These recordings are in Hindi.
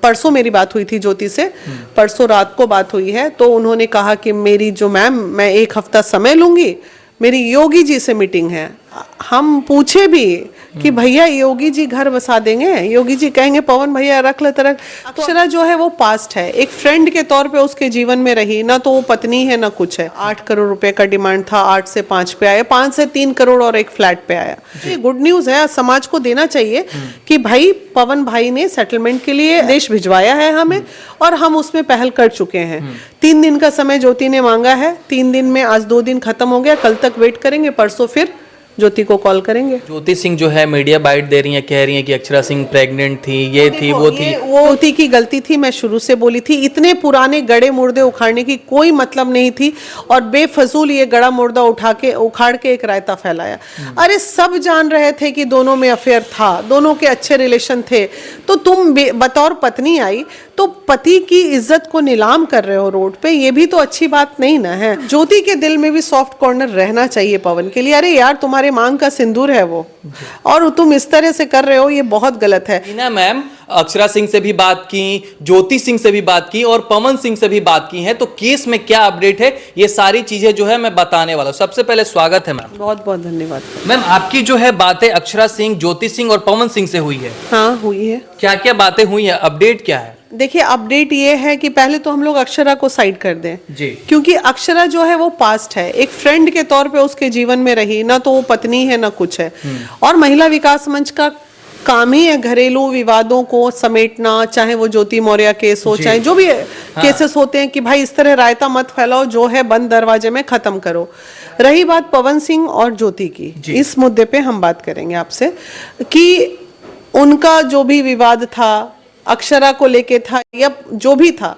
परसों मेरी बात हुई थी ज्योति से, परसों रात को बात हुई है, तो उन्होंने कहा कि मेरी जो मैम, मैं 1 हफ्ता समय लूंगी, मेरी योगी जी से मीटिंग है। हम पूछे भी कि भैया योगी जी घर बसा देंगे, योगी जी कहेंगे पवन भैया रख ले तरह। अक्षरा जो है वो पास्ट है, एक फ्रेंड के तौर पे उसके जीवन में रही, ना तो वो पत्नी है ना कुछ है। 8 करोड़ रुपए का डिमांड था, 8 से 5 पे आया, 5 से 3 करोड़ और एक फ्लैट पे आया। ये गुड न्यूज है, समाज को देना चाहिए कि भाई पवन भाई ने सेटलमेंट के लिए देश भिजवाया है हमें, और हम उसमें पहल कर चुके हैं। 3 दिन का समय ज्योति ने मांगा है, 3 दिन में आज 2 दिन खत्म हो गया, कल तक वेट करेंगे, परसों फिर ज्योति को कॉल करेंगे। ज्योति सिंह जो है मीडिया बाइट दे रही हैं, कह रही हैं कि अक्षरा सिंह प्रेग्नेंट थी, ये थी वो थी। वो ज्योति की गलती थी, मैं शुरू से बोली थी, इतने पुराने गड़े मुर्दे उखाड़ने की कोई मतलब नहीं थी, और बेफजूल ये गड़ा मुर्दा उखाड़ के एक रायता फैलाया। अरे सब जान रहे थे कि दोनों में अफेयर था, दोनों के अच्छे रिलेशन थे, तो तुम बतौर पत्नी आई तो पति की इज्जत को नीलाम कर रहे हो रोड पे, ये भी तो अच्छी बात नहीं ना है। ज्योति के दिल में भी सॉफ्ट कॉर्नर रहना चाहिए पवन के लिए। अरे यार तुम्हारे मांग का सिंदूर है वो, और तुम इस तरह से कर रहे हो, ये बहुत गलत है। टीना मैम अक्षरा सिंह से भी बात की, ज्योति सिंह से भी बात की और पवन सिंह से भी बात की है, तो केस में क्या अपडेट है ये सारी चीजें जो है मैं बताने वाला हूं। सबसे पहले स्वागत है मैम। बहुत बहुत धन्यवाद मैम। आपकी जो है बातें अक्षरा सिंह, ज्योति सिंह और पवन सिंह से हुई है? हाँ हुई है। क्या क्या बातें हुई है, अपडेट क्या है? देखिए अपडेट ये है कि पहले तो हम लोग अक्षरा को साइड कर दें जी, क्योंकि अक्षरा जो है वो पास्ट है, एक फ्रेंड के तौर पे उसके जीवन में रही, ना तो वो पत्नी है ना कुछ है। और महिला विकास मंच का काम ही है घरेलू विवादों को समेटना, चाहे वो ज्योति मौर्य केस हो, चाहे जो भी केसेस होते हैं, कि भाई इस तरह रायता मत फैलाओ, जो है बंद दरवाजे में खत्म करो। रही बात पवन सिंह और ज्योति की, इस मुद्दे पे हम बात करेंगे आपसे कि उनका जो भी विवाद था, अक्षरा को लेके था या जो भी था,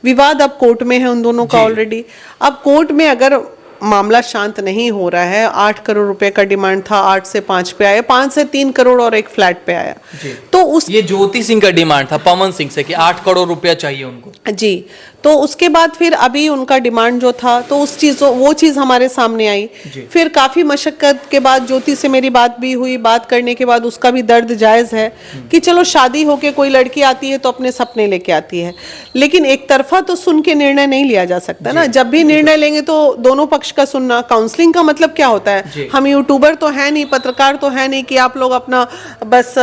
विवाद अब कोर्ट में है उन दोनों का ऑलरेडी। अब कोर्ट में अगर मामला शांत नहीं हो रहा है, 8 करोड़ रुपए का डिमांड था, 8 से 5 पे आया, 5 से 3 करोड़ और एक फ्लैट पे आया, तो उस ये ज्योति सिंह का डिमांड था पवन सिंह से कि 8 करोड़ रुपया चाहिए उनको जी। तो उसके बाद फिर अभी उनका डिमांड जो था, तो वो चीज हमारे सामने आई। फिर काफी मशक्कत के बाद ज्योति से मेरी बात भी हुई, बात करने के बाद उसका भी दर्द जायज है कि चलो शादी होके कोई लड़की आती है तो अपने सपने लेके आती है, लेकिन एक तरफा तो सुन के निर्णय नहीं लिया जा सकता ना। जब भी निर्णय लेंगे तो दोनों पक्ष का सुनना। काउंसलिंग का मतलब क्या होता है? हम यूट्यूबर तो है नहीं, पत्रकार तो है नहीं कि आप लोग अपना बस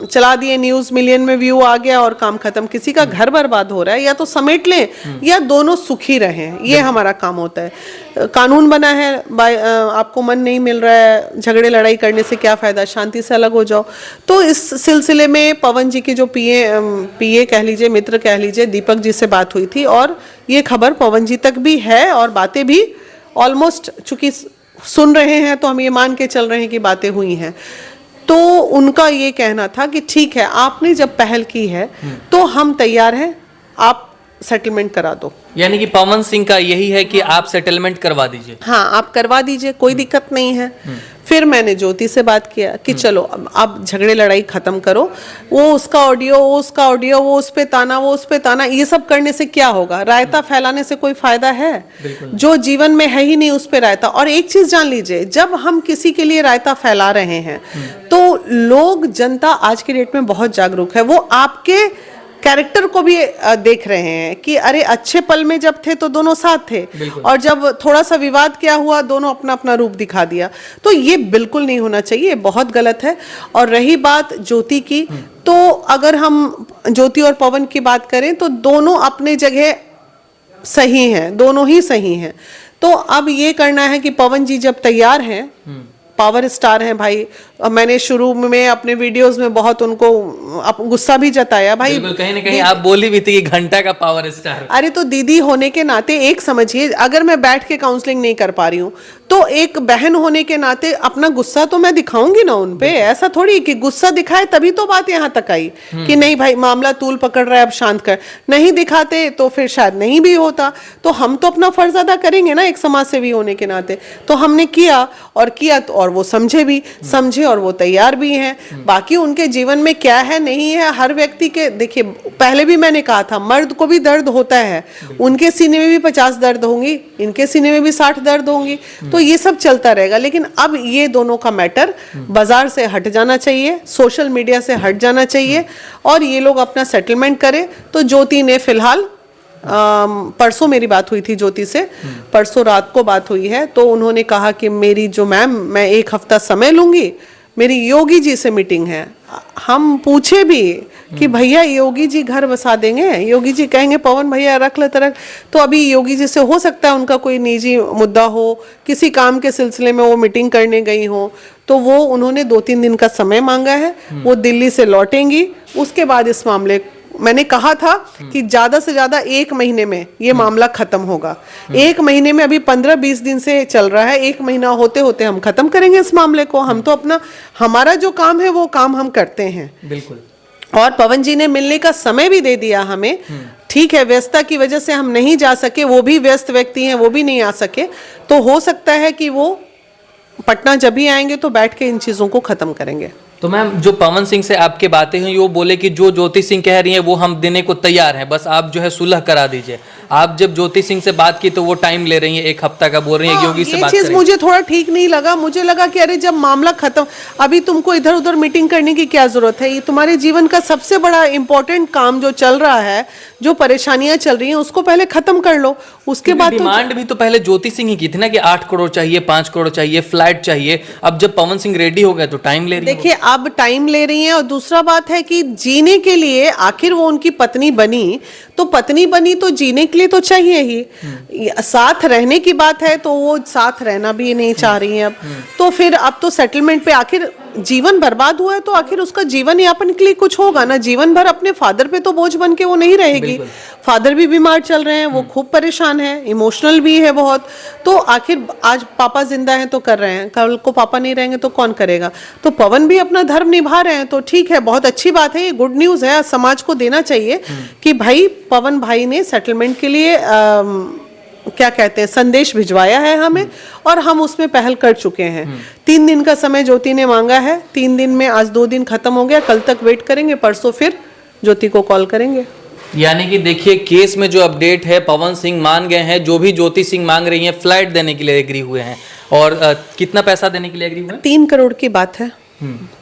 चला दिए, न्यूज मिलियन में व्यू आ गया और काम खत्म। किसी का घर बर्बाद हो रहा है, या तो समेट लें या दोनों सुखी रहें, ये हमारा काम होता है। कानून बना है, आपको मन नहीं मिल रहा है, झगड़े लड़ाई करने से क्या फायदा, शांति से अलग हो जाओ। तो इस सिलसिले में पवन जी की जो पीए कह लीजिए, मित्र कह लीजिए, दीपक जी से बात हुई थी, और ये खबर पवन जी तक भी है, और बातें भी ऑलमोस्ट चूंकि सुन रहे हैं तो हम ये मान के चल रहे हैं कि बातें हुई हैं। तो उनका ये कहना था कि ठीक है, आपने जब पहल की है तो हम तैयार हैं, आप सेटलमेंट करा दो। यानी कि पवन सिंह का यही है कि आप सेटलमेंट करवा दीजिए। हाँ, आप करवा दीजिए, कोई दिक्कत नहीं है। फिर मैंने ज्योति से बात किया कि चलो अब झगड़े लड़ाई खत्म करो, वो उसका ऑडियो, वो उसका ऑडियो, वो उस पे ताना, वो उस पे ताना, ये सब करने से क्या होगा? रायता फैलाने से कोई फायदा है? जो जीवन में है ही नहीं उस पे रायता। और एक चीज जान लीजिए, जब हम किसी के लिए रायता फैला रहे हैं तो लोग, जनता आज की डेट में बहुत जागरूक है, वो आपके कैरेक्टर को भी देख रहे हैं कि अरे अच्छे पल में जब थे तो दोनों साथ थे, और जब थोड़ा सा विवाद क्या हुआ, दोनों अपना अपना रूप दिखा दिया। तो ये बिल्कुल नहीं होना चाहिए, बहुत गलत है। और रही बात ज्योति की, तो अगर हम ज्योति और पवन की बात करें तो दोनों अपने जगह सही हैं, दोनों ही सही हैं। तो अब ये करना है कि पवन जी जब तैयार हैं, पावर स्टार हैं भाई, मैंने शुरू में अपने वीडियोस में बहुत उनको गुस्सा भी जताया भाई। कहीं ना कहीं आप बोली भी थी कि घंटा का पावर स्टार। अरे तो दीदी होने के नाते एक समझिए, अगर मैं बैठ के काउंसलिंग नहीं कर पा रही हूँ तो एक बहन होने के नाते अपना गुस्सा तो मैं दिखाऊंगी ना उन पे। ऐसा थोड़ी कि गुस्सा दिखाए तभी तो बात यहाँ तक आई कि नहीं भाई मामला तूल पकड़ रहा है, अब शांत कर। नहीं दिखाते तो फिर शायद नहीं भी होता। तो हम तो अपना फर्ज अदा करेंगे ना एक समाज सेवी होने के नाते। तो हमने किया, और और वो समझे और वो तैयार भी हैं। बाकी उनके जीवन में क्या है नहीं है, हर व्यक्ति के, देखिए पहले भी मैंने कहा था, मर्द को भी दर्द होता है, उनके सीने में भी 50 दर्द होंगी, इनके सीने में भी 60 दर्द होंगी, तो ये सब चलता रहेगा। लेकिन अब ये दोनों का मैटर बाजार से हट जाना चाहिए, सोशल मीडिया से हट जाना चाहिए और ये लोग अपना सेटलमेंट करें। तो ज्योति ने फिलहाल परसों मेरी बात हुई थी ज्योति से, परसों रात को बात हुई है, तो उन्होंने कहा कि मेरी जो मैम, मैं 1 हफ्ता समय लूंगी, मेरी योगी जी से मीटिंग है। हम पूछे भी कि भैया योगी जी घर बसा देंगे, योगी जी कहेंगे पवन भैया रख ले तरक, तो अभी योगी जी से हो सकता है उनका कोई निजी मुद्दा हो, किसी काम के सिलसिले में वो मीटिंग करने गई हो, तो वो उन्होंने 2-3 दिन का समय मांगा है। वो दिल्ली से लौटेंगी, उसके बाद इस मामले, मैंने कहा था कि ज्यादा से ज्यादा 1 महीने में ये मामला खत्म होगा। 1 महीने में, अभी 15-20 दिन से चल रहा है, 1 महीना होते होते हम खत्म करेंगे इस मामले को। हम तो अपना, हमारा जो काम है वो काम हम करते हैं। बिल्कुल। और पवन जी ने मिलने का समय भी दे दिया हमें। ठीक है, व्यस्तता की वजह से हम नहीं जा सके, वो भी व्यस्त व्यक्ति हैं, वो भी नहीं आ सके, तो हो सकता है कि वो पटना जब भी आएंगे तो बैठ के इन चीजों को खत्म करेंगे। तो मैम, जो पवन सिंह से आपके बातें हुई, वो बोले कि जो ज्योति सिंह कह रही हैं वो हम देने को तैयार हैं, बस आप जो है सुलह करा दीजिए। आप जब ज्योति सिंह से बात की तो वो टाइम ले रही हैं, 1 हफ्ता का बोल रही हैं, योगी से बात ये चीज मुझे थोड़ा ठीक नहीं लगा। मुझे लगा कि अरे जब मामला खत्म, अभी तुमको इधर उधर मीटिंग करने की क्या जरूरत है? ये तुम्हारे जीवन का सबसे बड़ा इंपॉर्टेंट काम जो चल रहा है, जो परेशानियां चल रही हैं, उसको पहले खत्म कर लो, उसके बाद डिमांड भी तो पहले ज्योति सिंह ही की थी ना कि 8 करोड़ चाहिए, 5 करोड़ चाहिए, फ्लैट चाहिए। अब जब पवन सिंह रेडी हो गए तो टाइम ले रही है। देखिए, अब टाइम ले रही हैं। और दूसरा बात है कि जीने के लिए, आखिर वो उनकी पत्नी बनी, तो पत्नी बनी तो जीने के लिए तो चाहिए ही। साथ रहने की बात है तो वो साथ रहना भी नहीं चाह रही हैं अब। तो फिर अब तो सेटलमेंट पे, आखिर जीवन बर्बाद हुआ है तो आखिर उसका जीवन यापन के लिए कुछ होगा ना। जीवन भर अपने फादर पे तो बोझ बन के वो नहीं रहेगी। फादर भी बीमार चल रहे हैं, वो खूब परेशान है, इमोशनल भी है बहुत। तो आखिर आज पापा जिंदा हैं तो कर रहे हैं, कल को पापा नहीं रहेंगे तो कौन करेगा? तो पवन भी अपना धर्म निभा रहे हैं, तो ठीक है, बहुत अच्छी बात है, ये गुड न्यूज है, समाज को देना चाहिए कि भाई पवन भाई ने सेटलमेंट के लिए क्या कहते हैं, संदेश भिजवाया है हमें और हम उसमें पहल कर चुके हैं। 3 दिन का समय ज्योति ने मांगा है, 3 दिन में आज 2 दिन खत्म हो गया, कल तक वेट करेंगे, परसों फिर ज्योति को कॉल करेंगे। यानी कि देखिए, केस में जो अपडेट है, पवन सिंह मान गए हैं, जो भी ज्योति सिंह मांग रही हैं, फ्लैट देने के लिए एग्री हुए हैं। और कितना पैसा देने के लिए एग्री हुए हैं? 3 करोड़ की बात है।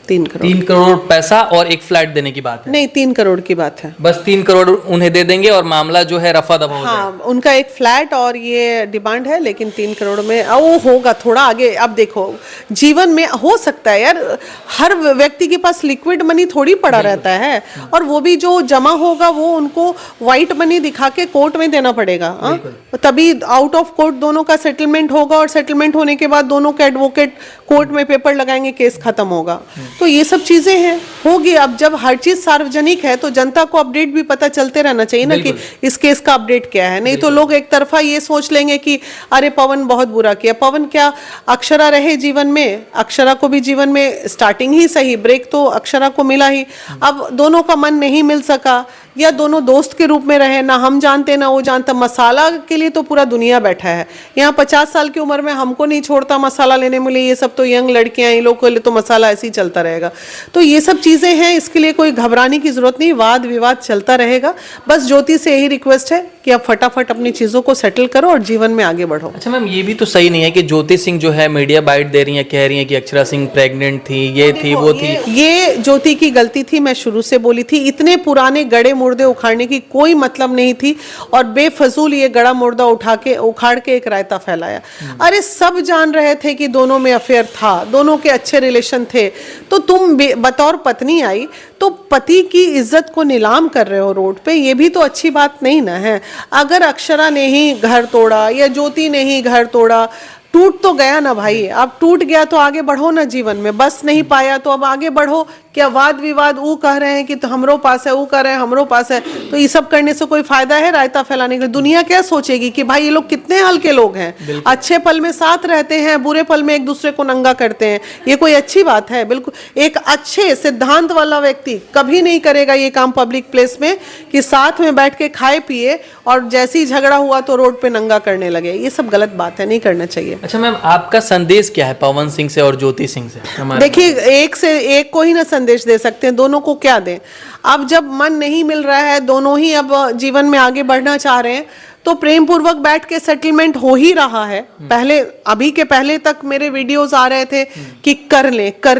3 करोड़ 3 करोड़ पैसा और एक फ्लैट देने की बात है? नहीं, 3 करोड़ की बात है। बस 3 करोड़ उन्हें दे देंगे और मामला जो है रफा दफा हो जाएगा। हाँ, उनका एक फ्लैट और ये डिमांड है, लेकिन 3 करोड़ में वो होगा थोड़ा आगे। अब देखो, जीवन में हो सकता है यार, हर व्यक्ति के पास लिक्विड मनी थोड़ी पड़ा रहता है, और वो भी जो जमा होगा वो उनको व्हाइट मनी दिखा के कोर्ट में देना पड़ेगा। तभी आउट ऑफ कोर्ट दोनों का सेटलमेंट होगा, और सेटलमेंट होने के बाद दोनों के एडवोकेट कोर्ट में पेपर लगाएंगे, केस खत्म होगा। तो ये सब चीजें हैं, होगी। अब जब हर चीज सार्वजनिक है तो जनता को अपडेट भी पता चलते रहना चाहिए ना कि इस केस का अपडेट क्या है। नहीं तो लोग एक तरफा ये सोच लेंगे कि अरे पवन बहुत बुरा किया। पवन क्या, अक्षरा रहे जीवन में, अक्षरा को भी जीवन में स्टार्टिंग ही सही, ब्रेक तो अक्षरा को मिला ही। अब दोनों का मन नहीं मिल सका, या दोनों दोस्त के रूप में रहे, ना हम जानते ना वो जानता। मसाला के लिए तो पूरा दुनिया बैठा है यहाँ। 50 साल की उम्र में हमको नहीं छोड़ता मसाला लेने में, ये सब तो यंग लड़कियां, इन लोगों के लिए तो मसाला ऐसे ही चलता रहेगा। तो ये सब चीजें हैं, इसके लिए कोई घबराने की जरूरत नहीं, वाद विवाद चलता रहेगा। बस ज्योति से यही रिक्वेस्ट है कि अब फटाफट अपनी चीजों को सेटल करो और जीवन में आगे बढ़ो। अच्छा मैम, ये भी तो सही नहीं है कि ज्योति सिंह जो है मीडिया बाइट दे रही है, कह रही है कि अक्षरा सिंह प्रेग्नेंट थी, ये थी, वो थी। ये ज्योति की गलती थी, मैं शुरू से बोली थी। इतने पुराने गड़े मुर्दे उखाड़ने की कोई मतलब नहीं थी, और बेफजूल ये गड़ा मुर्दा उखाड़ के एक रायता फैलाया। अरे सब जान रहे थे कि दोनों में अफेयर था, दोनों के अच्छे रिलेशन थे, तो तुम बतौर पत्नी आई तो पति की इज्जत को नीलाम कर रहे हो रोड पे, ये भी तो अच्छी बात नहीं ना है। अगर अक्षरा ने ही घर तोड़ा या ज्योति ने ही घर तोड़ा, टूट तो गया ना भाई। अब टूट गया तो आगे बढ़ो ना जीवन में, बस नहीं पाया तो अब आगे बढ़ो, क्या वाद विवाद वो कह रहे हैं कि तो हमरो पास है, वो कह रहे हैं हमरो पास है, तो ये सब करने से कोई फायदा है रायता फैलाने के लिए? दुनिया क्या सोचेगी कि भाई ये लोग कितने हल्के लोग हैं, अच्छे पल में साथ रहते हैं, बुरे पल में एक दूसरे को नंगा करते हैं। ये कोई अच्छी बात है? बिल्कुल एक अच्छे सिद्धांत वाला व्यक्ति कभी नहीं करेगा ये काम पब्लिक प्लेस में कि साथ में बैठ के खाए पिए और जैसे ही झगड़ा हुआ तो रोड पे नंगा करने लगे। ये सब गलत बात है, नहीं करना चाहिए। अच्छा मैम, आपका संदेश क्या है पवन सिंह से और ज्योति सिंह से? देखिए, एक से एक को ही ना संदेश दे सकते हैं, दोनों को क्या दें? अब जब मन नहीं मिल रहा है, दोनों ही अब जीवन में आगे बढ़ना चाह रहे हैं, तो प्रेम पूर्वक बैठ के सेटलमेंट हो ही रहा है। पहले, अभी के पहले तक मेरे वीडियोस आ रहे थे कि कर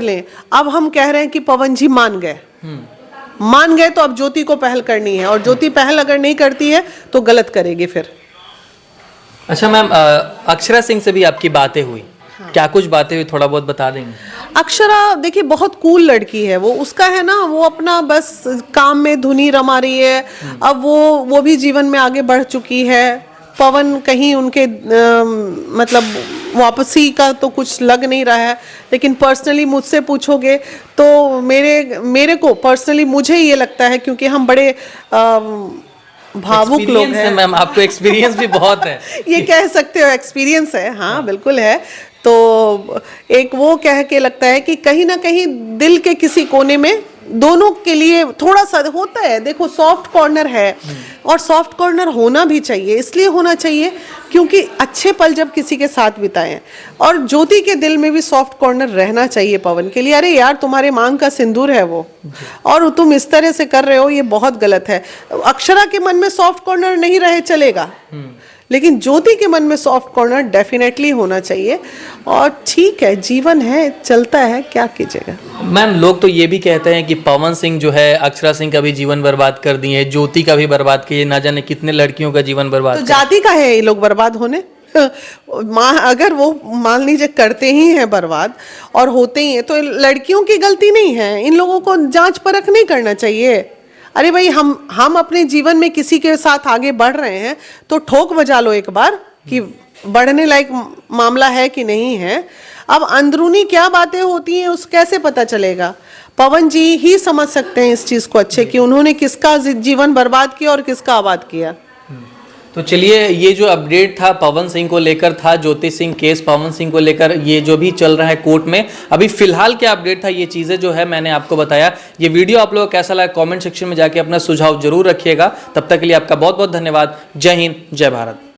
लें। अब हम कह रहे हैं कि पवन जी मान गए तो अब ज्योति को पहल करनी है, और ज्योति पहल अगर नहीं करती है तो गलत करेगी फिर। अच्छा मैम, अक्षरा सिंह से भी आपकी बातें हुई? हाँ। क्या कुछ बातें हुई, थोड़ा बहुत बता देंगे? अक्षरा देखिए बहुत कूल लड़की है, वो उसका है ना, वो अपना बस काम में धुनी रमा रही है। अब वो भी जीवन में आगे बढ़ चुकी है। पवन कहीं उनके मतलब वापसी का तो कुछ लग नहीं रहा है, लेकिन पर्सनली मुझसे पूछोगे तो मेरे को पर्सनली मुझे ये लगता है, क्योंकि हम बड़े भावुक लोग हैं। मैम आपको एक्सपीरियंस भी बहुत है। ये कह सकते हो, एक्सपीरियंस है, हाँ बिल्कुल है। तो एक वो कह के लगता है कि कहीं ना कहीं दिल के किसी कोने में दोनों के लिए थोड़ा सा होता है। देखो सॉफ्ट कॉर्नर है, और सॉफ्ट कॉर्नर होना भी चाहिए। इसलिए होना चाहिए क्योंकि अच्छे पल जब किसी के साथ बिताए हैं, और ज्योति के दिल में भी सॉफ्ट कॉर्नर रहना चाहिए पवन के लिए। अरे यार, तुम्हारे मांग का सिंदूर है वो, और तुम इस तरह से कर रहे हो, ये बहुत गलत है। अक्षरा के मन में सॉफ्ट कॉर्नर नहीं रहे चलेगा, लेकिन ज्योति के मन में सॉफ्ट कॉर्नर डेफिनेटली होना चाहिए। और ठीक है, जीवन है, चलता है, क्या कीजिएगा। मैम लोग तो ये भी कहते हैं कि पवन सिंह जो है अक्षरा सिंह का भी जीवन बर्बाद कर दिए, ज्योति का भी बर्बाद किए, ना जाने कितने लड़कियों का जीवन बर्बाद। तो जाति का है ये लोग बर्बाद होने? अगर वो मान लीजिए करते ही हैं बर्बाद और होते ही हैं, तो लड़कियों की गलती नहीं है। इन लोगों को जांच परख नहीं करना चाहिए। अरे भाई, हम अपने जीवन में किसी के साथ आगे बढ़ रहे हैं तो ठोक बजा लो एक बार कि बढ़ने लायक मामला है कि नहीं है। अब अंदरूनी क्या बातें होती हैं उस कैसे पता चलेगा? पवन जी ही समझ सकते हैं इस चीज को अच्छे कि उन्होंने किसका जीवन बर्बाद किया और किसका आबाद किया। तो चलिए, ये जो अपडेट था पवन सिंह को लेकर था, ज्योति सिंह केस पवन सिंह को लेकर ये जो भी चल रहा है कोर्ट में, अभी फिलहाल क्या अपडेट था, ये चीज़ें जो है मैंने आपको बताया। ये वीडियो आप लोगों को कैसा लगा कमेंट सेक्शन में जाके अपना सुझाव जरूर रखिएगा। तब तक के लिए आपका बहुत बहुत धन्यवाद। जय हिंद, जय भारत।